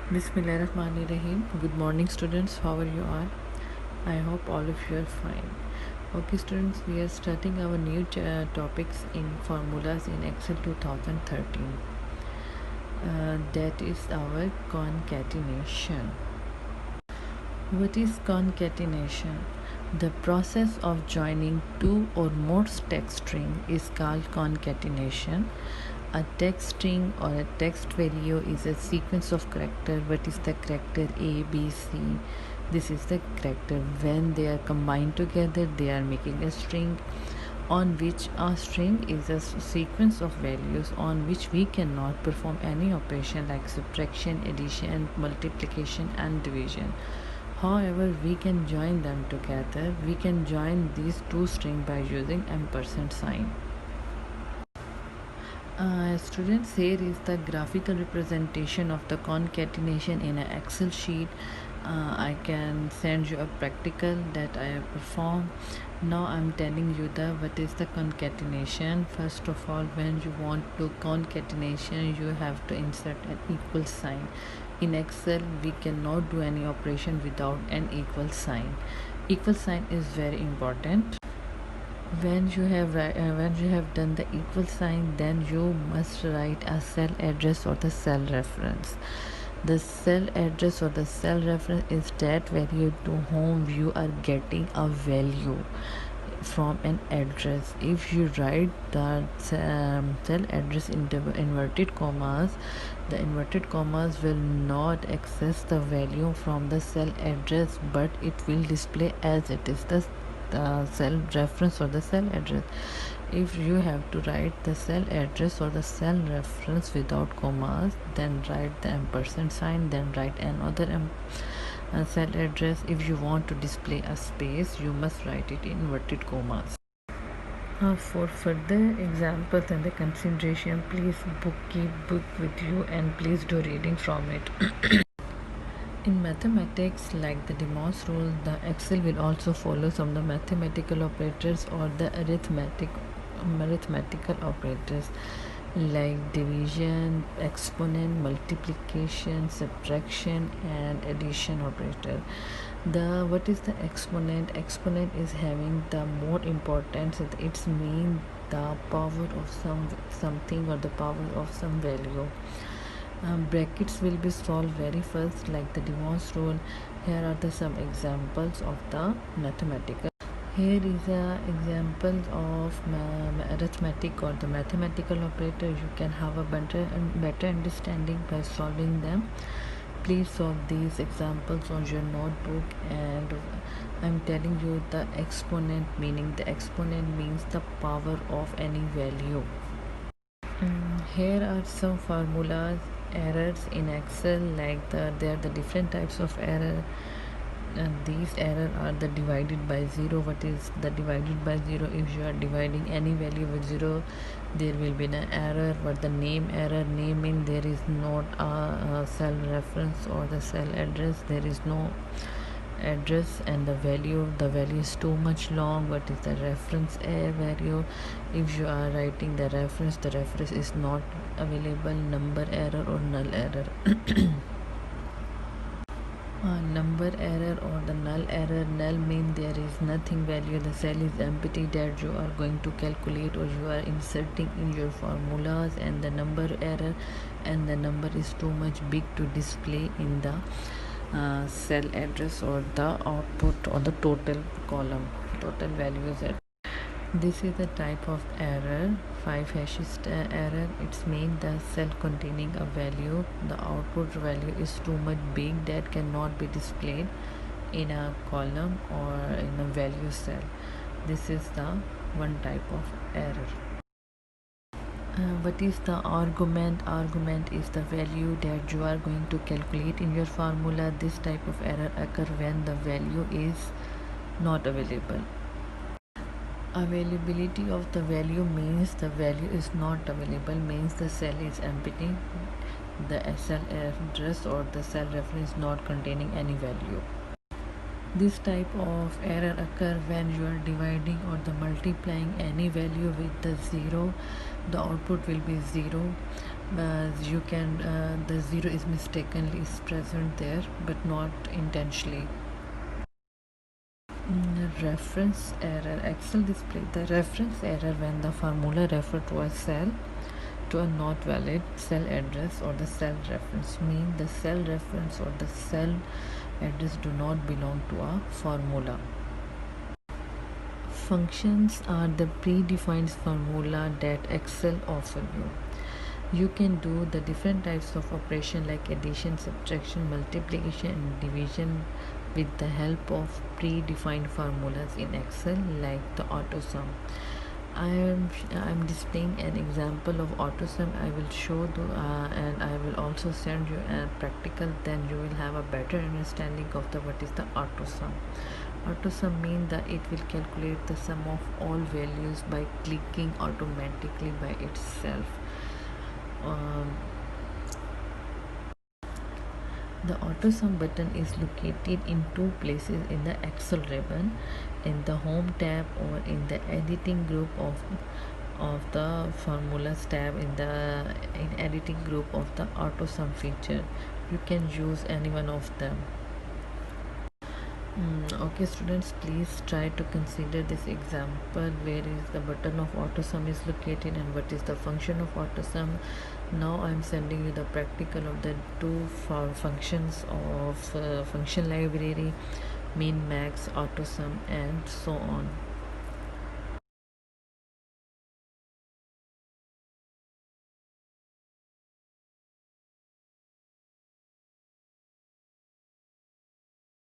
Bismillahirrahmanirrahim. Good morning, students. How are you all? I hope all of you are fine. Okay, students, we are starting our new topics in formulas in Excel 2013. That is our concatenation. What is concatenation? The process of joining two or more text string is called concatenation. A text string or a text value is a sequence of character. What is the character? A, B, C. This is the character. When they are combined together, they are making a string, on which a string is a sequence of values on which we cannot perform any operation like subtraction, addition, multiplication, and division. However, we can join them together. We can join these two strings by using ampersand sign. Students, here is the graphical representation of the concatenation in an Excel sheet. I can send you a practical that I have performed. Now I'm telling you what is the concatenation. First of all, when you want to concatenation, you have to insert an equal sign. In Excel, we cannot do any operation without an equal sign. Equal sign is very important. When you have done the equal sign, then you must write a cell address or the cell reference. The cell address or the cell reference is that value to whom you are getting a value from an address. If you write the cell address in the inverted commas, the inverted commas will not access the value from the cell address, but it will display as it is the cell reference or the cell address. If you have to write the cell address or the cell reference without commas, then write the ampersand sign, then write another cell address. If you want to display a space, you must write it in inverted commas. For further examples and the consideration, please keep book with you and please do reading from it. In mathematics, like the Demos's rule, the Excel will also follow some of the mathematical operators or the arithmetical operators like division, exponent, multiplication, subtraction, and addition operator. What is the exponent? Exponent is having the more importance. It's mean the power of something or the power of some value. Brackets will be solved very first like the Demos's rule. Here are some examples of the mathematical. Here is a example of arithmetic or the mathematical operator. You can have a better understanding by solving them. Please solve these examples on your notebook, and I'm telling you the exponent meaning. The exponent means the power of any value. Here are some formulas, errors in Excel, like there are the different types of error. And these error are the divided by 0. What is the divided by 0? If you are dividing any value with 0, there will be an error. But the name error, naming, there is not a cell reference or the cell address, there is no address, and the value is too much long. What is the reference value? If you are writing the reference is not available. Number error or null error. Number error or the null error. Null means there is nothing value, the cell is empty that you are going to calculate or you are inserting in your formulas. And the number error, and the number is too much big to display in the cell address or the output or the total column, total values. This is the type of error, 5 hashes error. It's mean the cell containing a value, the output value is too much big that cannot be displayed in a column or in a value cell. This is the one type of error. What is the argument? Argument is the value that you are going to calculate in your formula. This type of error occur when the value is not available. Availability of the value means the value is not available, means the cell is empty, the cell address or the cell reference not containing any value. This type of error occur when you are dividing or the multiplying any value with the 0. The output will be 0. You can the zero is mistakenly is present there but not intentionally. Reference error. Excel display the reference error when the formula refer to a cell to a not valid cell address or the cell reference, mean the cell reference or the cell address do not belong to a formula. Functions are the predefined formula that Excel offer you. You can do the different types of operation like addition, subtraction, multiplication and division with the help of predefined formulas in Excel like the AutoSum. I'm displaying an example of AutoSum. I will show and I will also send you a practical, then you will have a better understanding of the what is the AutoSum. AutoSum means that it will calculate the sum of all values by clicking automatically by itself. um, the AutoSum button is located in two places in the Excel ribbon, in the Home tab or in the Editing group of the Formulas tab in Editing group of the AutoSum feature. You can use any one of them. Okay students, please try to consider this example. Where is the button of AutoSum is located and what is the function of AutoSum. Now I'm sending you the practical of the two functions of function library, min, max, AutoSum and so on.